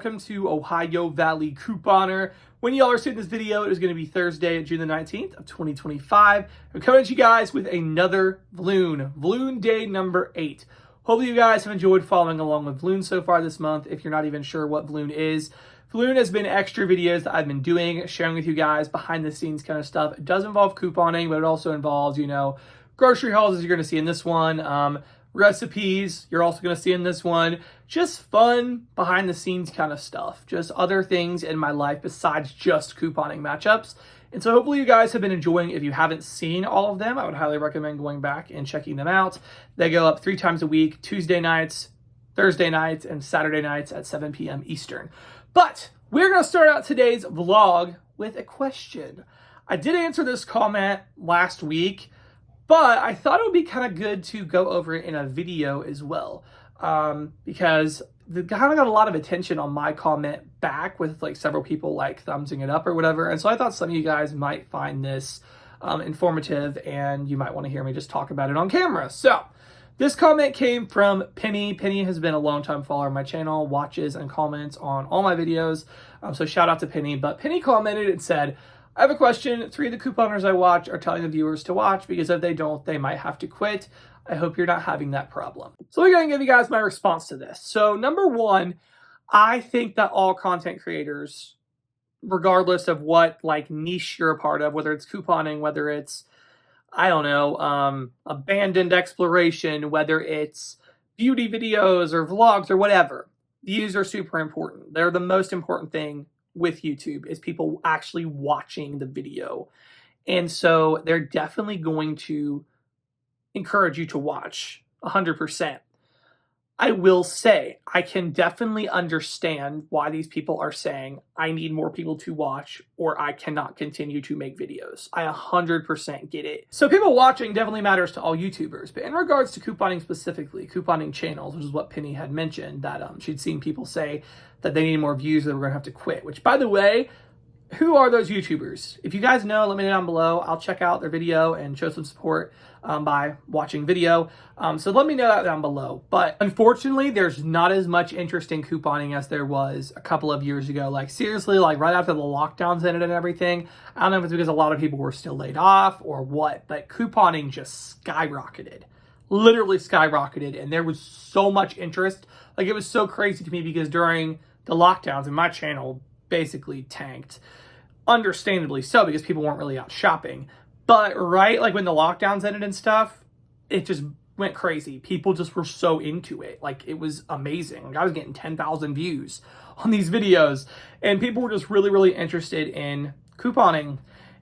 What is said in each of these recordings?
welcome to Ohio Valley Couponer. When y'all are seeing this video, it is going to be Thursday, June the 19th of 2025. I'm coming at you guys with another Vlune day number 8. Hopefully you guys have enjoyed following along with Vlune so far this month. If you're not even sure what Vlune is, Vlune has been extra videos that I've been doing, sharing with you guys behind the scenes kind of stuff. It does involve couponing, but it also involves, grocery hauls as you're going to see in this one. Recipes you're also going to see in this one. Just fun behind the scenes kind of stuff. Just other things in my life besides just couponing matchups. And so hopefully you guys have been enjoying. If you haven't seen all of them, I would highly recommend going back and checking them out. They go up 3 times a week, Tuesday nights, Thursday nights, and Saturday nights at 7 p.m. Eastern. But we're going to start out today's vlog with a question. I did answer this comment last week, but I thought it would be kind of good to go over it in a video as well, because the kind of got a lot of attention on my comment back with like several people like thumbsing it up or whatever. And so I thought some of you guys might find this informative and you might want to hear me just talk about it on camera. So this comment came from Penny. Penny has been a longtime follower of my channel, watches and comments on all my videos. So shout out to Penny. But Penny commented and said, I have a question. 3 of the couponers I watch are telling the viewers to watch because if they don't, they might have to quit. I hope you're not having that problem. So we're going to give you guys my response to this. So number one, I think that all content creators, regardless of what like niche you're a part of, whether it's couponing, whether it's, abandoned exploration, whether it's beauty videos or vlogs or whatever, views are super important. They're the most important thing with YouTube is people actually watching the video. And so they're definitely going to encourage you to watch 100%. I will say, I can definitely understand why these people are saying, I need more people to watch or I cannot continue to make videos. I 100% get it. So people watching definitely matters to all YouTubers. But in regards to couponing specifically, couponing channels, which is what Penny had mentioned, that she'd seen people say that they need more views or they were going to have to quit. Which, by the way, who are those YouTubers? If you guys know, let me know down below. I'll check out their video and show some support by watching video. So let me know that down below. But unfortunately, there's not as much interest in couponing as there was a couple of years ago. Like seriously, like right after the lockdowns ended and everything. I don't know if it's because a lot of people were still laid off or what, but couponing just skyrocketed. Literally skyrocketed. And there was so much interest. Like it was so crazy to me because during the lockdowns and my channel basically tanked. Understandably so, because people weren't really out shopping. But right, like when the lockdowns ended and stuff, it just went crazy. People just were so into it. Like it was amazing. Like I was getting 10,000 views on these videos and people were just really, really interested in couponing.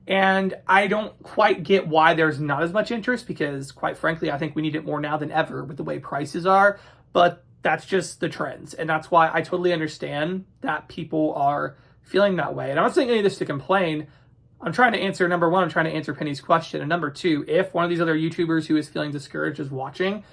And I don't quite get why there's not as much interest because quite frankly, I think we need it more now than ever with the way prices are. But that's just the trends. And that's why I totally understand that people are feeling that way. And I'm not saying any of this to complain. I'm trying to answer, number one, I'm trying to answer Penny's question. And number two, if one of these other YouTubers who is feeling discouraged is watching,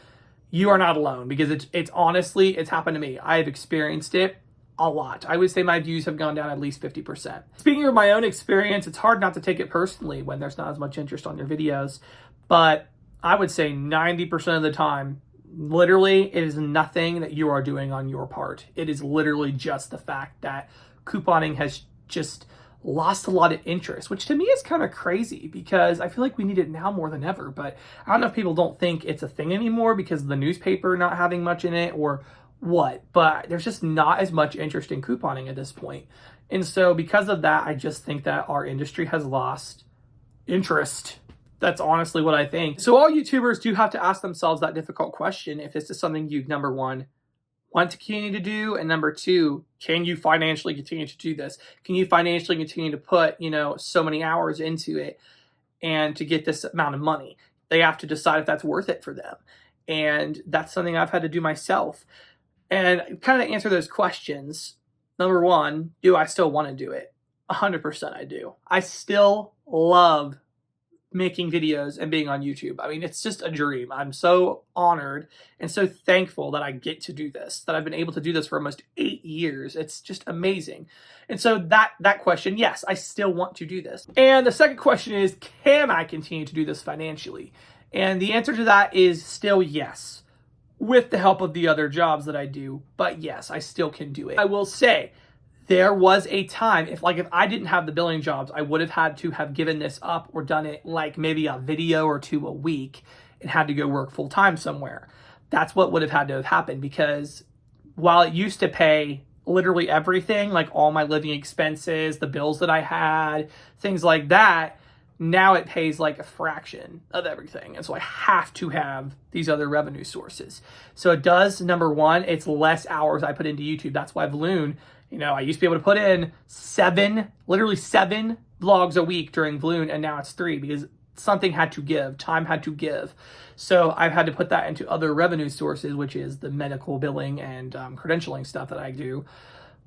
you are not alone because it's honestly, it's happened to me. I have experienced it a lot. I would say my views have gone down at least 50%. Speaking of my own experience, it's hard not to take it personally when there's not as much interest on your videos. But I would say 90% of the time, literally, it is nothing that you are doing on your part. It is literally just the fact that couponing has just lost a lot of interest, which to me is kind of crazy because I feel like we need it now more than ever. But I don't know if people don't think it's a thing anymore because of the newspaper not having much in it or what, but there's just not as much interest in couponing at this point. And so because of that, I just think that our industry has lost interest. That's honestly what I think. So all YouTubers do have to ask themselves that difficult question if this is something you, number one, want to continue to do, and number two, can you financially continue to do this? Can you financially continue to put, so many hours into it and to get this amount of money? They have to decide if that's worth it for them. And that's something I've had to do myself. And kind of to answer those questions, number one, do I still want to do it? 100% I do. I still love making videos and being on YouTube. I mean, it's just a dream. I'm so honored and so thankful that I get to do this, that I've been able to do this for almost 8 years. It's just amazing. And so that question, yes, I still want to do this. And the second question is, can I continue to do this financially? And the answer to that is still yes. with the help of the other jobs that I do. But yes, I still can do it. I will say, there was a time, if I didn't have the billing jobs, I would have had to have given this up or done it like maybe a video or two a week and had to go work full time somewhere. That's what would have had to have happened, because while it used to pay literally everything, like all my living expenses, the bills that I had, things like that, now it pays like a fraction of everything. And so I have to have these other revenue sources. So it does, number one, it's less hours I put into YouTube. That's why Vlune, I used to be able to put in literally seven vlogs a week during Vlune, and now it's 3 because something had to give, time had to give. So I've had to put that into other revenue sources, which is the medical billing and credentialing stuff that I do.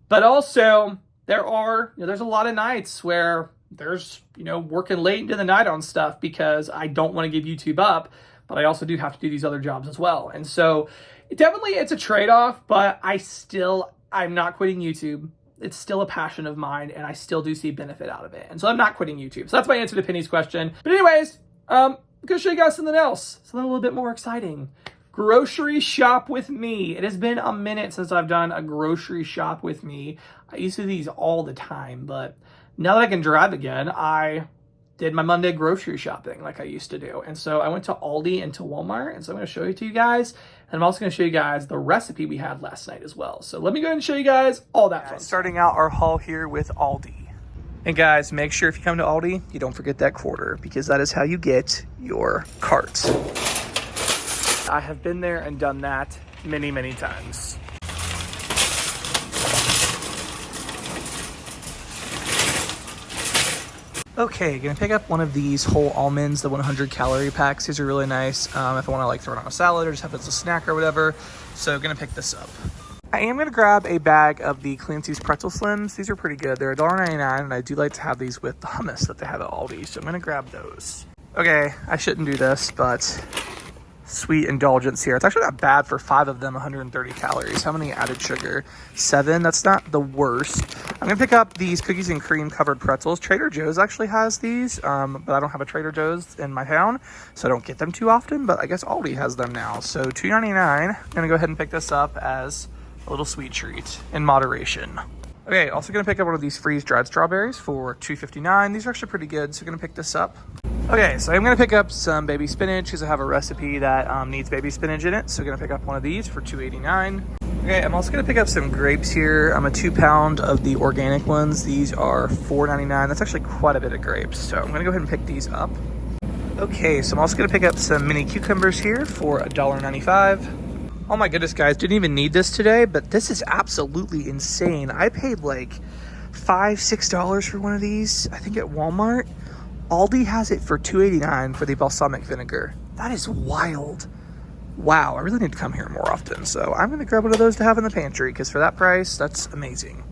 But also there's a lot of nights where there's, working late into the night on stuff because I don't want to give YouTube up, but I also do have to do these other jobs as well. And so it's a trade-off, but I'm not quitting YouTube. It's still a passion of mine, and I still do see benefit out of it. And so I'm not quitting YouTube. So that's my answer to Penny's question. But anyways, I'm going to show you guys something else. Something a little bit more exciting. Grocery shop with me. It has been a minute since I've done a grocery shop with me. I used to do these all the time, but now that I can drive again, I did my Monday grocery shopping like I used to do. And so I went to Aldi and to Walmart, and so I'm going to show it to you guys. And I'm also going to show you guys the recipe we had last night as well. So let me go ahead and show you guys all that fun. Starting out our haul here with Aldi. And guys, make sure if you come to Aldi, you don't forget that quarter, because that is how you get your cart. I have been there and done that many, many times. Okay, gonna pick up one of these whole almonds, the 100 calorie packs. These are really nice if I wanna throw it on a salad or just have it as a snack or whatever. So gonna pick this up. I am gonna grab a bag of the Clancy's Pretzel Slims. These are pretty good. They're $1.99, and I do like to have these with the hummus that they have at Aldi. So I'm gonna grab those. Okay, I shouldn't do this, but sweet indulgence here. It's actually not bad for 5 of them, 130 calories. How many added sugar? 7. That's not the worst. I'm gonna pick up these cookies and cream covered pretzels. Trader Joe's actually has these, but I don't have a Trader Joe's in my town, so I don't get them too often, but I guess Aldi has them now. So $2.99. I'm gonna go ahead and pick this up as a little sweet treat in moderation. Okay, also gonna pick up one of these freeze-dried strawberries for $2.59. These are actually pretty good, so gonna pick this up. Okay, so I'm gonna pick up some baby spinach because I have a recipe that needs baby spinach in it. So I'm gonna pick up one of these for $2.89. Okay, I'm also gonna pick up some grapes here. I'm a 2-pound of the organic ones. These are $4.99. That's actually quite a bit of grapes. So I'm gonna go ahead and pick these up. Okay, so I'm also gonna pick up some mini cucumbers here for $1.95. Oh my goodness, guys, didn't even need this today, but this is absolutely insane. I paid like $5, $6 for one of these, I think at Walmart. Aldi has it for $2.89 for the balsamic vinegar. That is wild. Wow, I really need to come here more often. So I'm gonna grab one of those to have in the pantry, because for that price, that's amazing.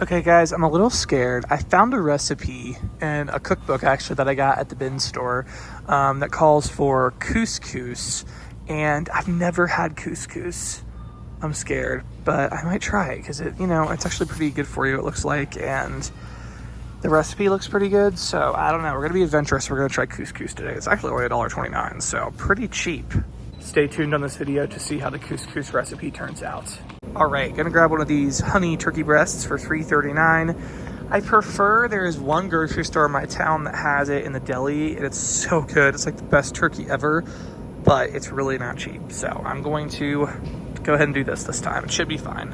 Okay guys, I'm a little scared. I found a recipe in a cookbook actually that I got at the bin store that calls for couscous, and I've never had couscous. I'm scared, but I might try it because it's actually pretty good for you, it looks like, and the recipe looks pretty good, so I don't know. We're gonna be adventurous. We're gonna try couscous today. It's actually only $1.29, so pretty cheap. Stay tuned on this video to see how the couscous recipe turns out. All right, gonna grab one of these honey turkey breasts for $3.39. I prefer, there is one grocery store in my town that has it in the deli, and it's so good. It's like the best turkey ever, but it's really not cheap. So I'm going to go ahead and do this time. It should be fine.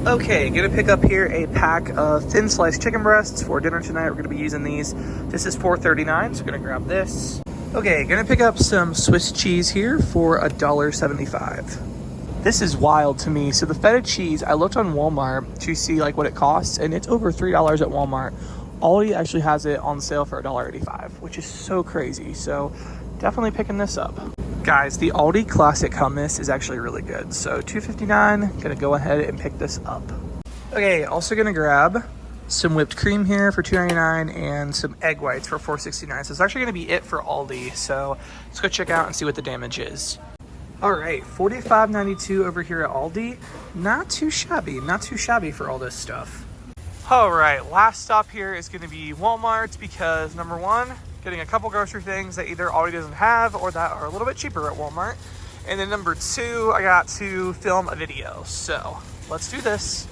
Okay, gonna pick up here a pack of thin sliced chicken breasts for dinner tonight. We're gonna be using these. This is $4.39, so gonna grab this. Okay, gonna pick up some Swiss cheese here for $1.75. This is wild to me. So the feta cheese, I looked on Walmart to see what it costs, and it's over $3 at Walmart. Aldi actually has it on sale for $1.85, which is so crazy. So definitely picking this up. Guys, the Aldi Classic Hummus is actually really good. So $2.59, gonna go ahead and pick this up. Okay, also gonna grab some whipped cream here for $2.99 and some egg whites for $4.69. So it's actually gonna be it for Aldi. So let's go check out and see what the damage is. All right, $45.92 over here at Aldi. Not too shabby for all this stuff. All right, last stop here is gonna be Walmart because number one, getting a couple grocery things that either Aldi doesn't have or that are a little bit cheaper at Walmart. And then number 2, I got to film a video. So let's do this.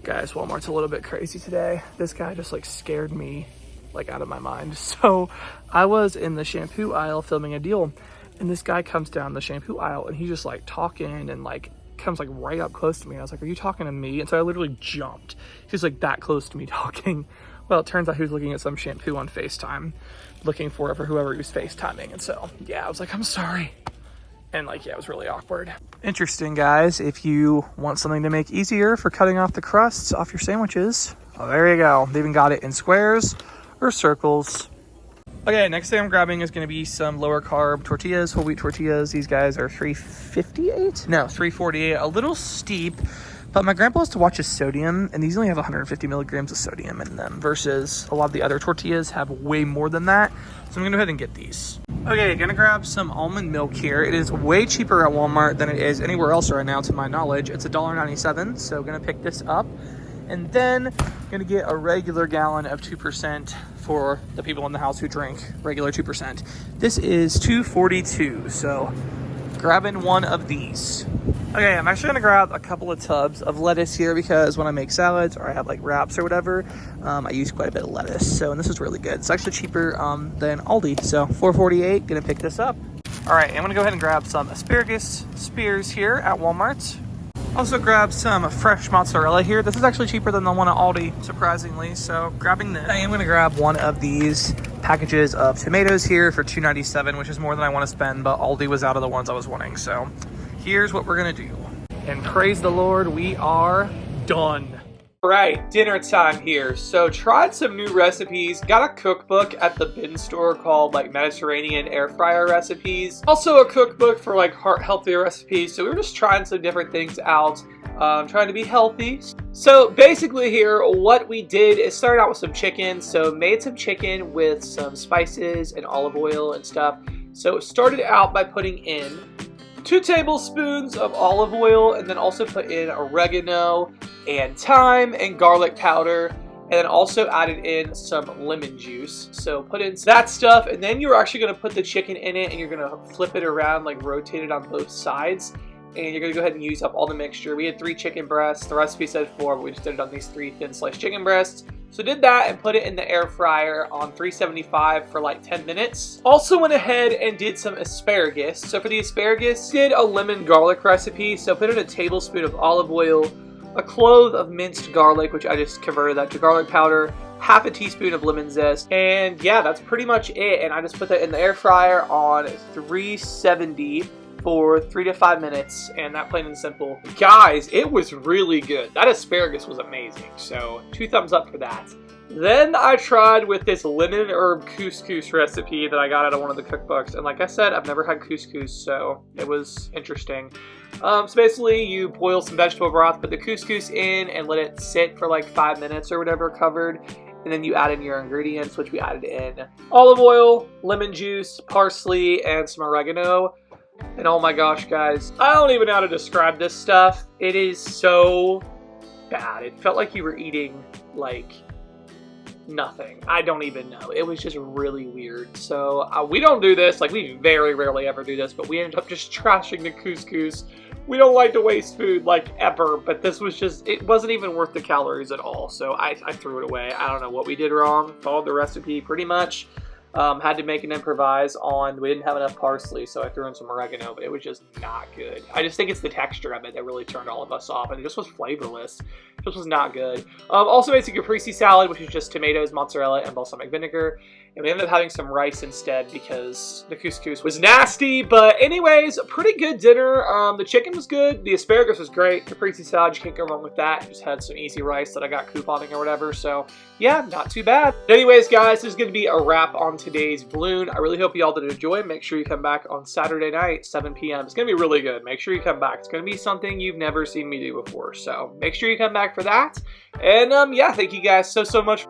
Guys, Walmart's a little bit crazy today. This guy just like scared me like out of my mind. So I was in the shampoo aisle filming a deal, and this guy comes down the shampoo aisle and he's just like talking and like comes like right up close to me. I was like, are you talking to me? And so I literally jumped. He's like that close to me talking. Well, it turns out he was looking at some shampoo on FaceTime, looking for it for whoever he was FaceTiming. And so, yeah, I was like, I'm sorry. And like, yeah, it was really awkward. Interesting, guys. If you want something to make easier for cutting off the crusts off your sandwiches, well, there you go. They even got it in squares or circles. Okay, next thing I'm grabbing is going to be some lower carb tortillas, whole wheat tortillas. These guys are $3.58? No, $3.48. A little steep, but my grandpa has to watch his sodium, and these only have 150 milligrams of sodium in them versus a lot of the other tortillas have way more than that. So I'm going to go ahead and get these. Okay, gonna grab some almond milk here. It is way cheaper at Walmart than it is anywhere else right now, to my knowledge. It's $1.97, so gonna pick this up. And then gonna get a regular gallon of 2% for the people in the house who drink regular 2%. This is $2.42, so grabbing one of these. Okay, I'm actually gonna grab a couple of tubs of lettuce here because when I make salads or I have like wraps or whatever, I use quite a bit of lettuce. So, and this is really good. It's actually cheaper than Aldi. So $4.48, gonna pick this up. All right, I'm gonna go ahead and grab some asparagus spears here at Walmart. Also grab some fresh mozzarella here. This is actually cheaper than the one at Aldi, surprisingly. So grabbing this. I am gonna grab one of these packages of tomatoes here for $2.97, which is more than I wanna spend, but Aldi was out of the ones I was wanting. So here's what we're gonna do. And praise the Lord, we are done. All right, dinner time here. So tried some new recipes, got a cookbook at the bin store called like Mediterranean air fryer recipes. Also a cookbook for like healthier recipes. So we were just trying some different things out, trying to be healthy. So basically here, what we did is started out with some chicken. So made some chicken with some spices and olive oil and stuff. So started out by putting in 2 tablespoons of olive oil, and then also put in oregano and thyme and garlic powder, and then also added in some lemon juice. So put in that stuff, and then you're actually going to put the chicken in it, and you're going to flip it around, like rotate it on both sides, and you're going to go ahead and use up all the mixture. We had 3 chicken breasts. The recipe said 4, but we just did it on these 3 thin sliced chicken breasts. So did that and put it in the air fryer on 375 for like 10 minutes. Also went ahead and did some asparagus. So for the asparagus, did a lemon garlic recipe. So put in a tablespoon of olive oil, a clove of minced garlic, which I just converted that to garlic powder, half a teaspoon of lemon zest, and yeah, that's pretty much it. And I just put that in the air fryer on 370 for 3 to 5 minutes, and that plain and simple. Guys, it was really good. That asparagus was amazing, so 2 thumbs up for that. Then I tried with this lemon herb couscous recipe that I got out of one of the cookbooks, and like I said, I've never had couscous, so it was interesting. So basically, you boil some vegetable broth, put the couscous in, and let it sit for like 5 minutes or whatever covered, and then you add in your ingredients, which we added in olive oil, lemon juice, parsley, and some oregano. And oh my gosh, guys, I don't even know how to describe this stuff. It is so bad. It felt like you were eating like nothing. I don't even know. It was just really weird. So we don't do this. Like, we very rarely ever do this, but we ended up just trashing the couscous. We don't like to waste food, like, ever, but this was just, it wasn't even worth the calories at all. So I threw it away. I don't know what we did wrong. Followed the recipe pretty much. Had to make an improvise on, we didn't have enough parsley, so I threw in some oregano, but it was just not good. I just think it's the texture of it that really turned all of us off, and it just was flavorless. It just was not good. Also made some caprese salad, which is just tomatoes, mozzarella, and balsamic vinegar. And we ended up having some rice instead because the couscous was nasty. But anyways, a pretty good dinner. The chicken was good. The asparagus was great. Caprese salad, you can't go wrong with that. Just had some easy rice that I got couponing or whatever. So yeah, not too bad. But anyways, guys, this is going to be a wrap on today's Vlune. I really hope you all did enjoy. Make sure you come back on Saturday night, 7 p.m. It's going to be really good. Make sure you come back. It's going to be something you've never seen me do before. So make sure you come back for that. And yeah, thank you guys so much.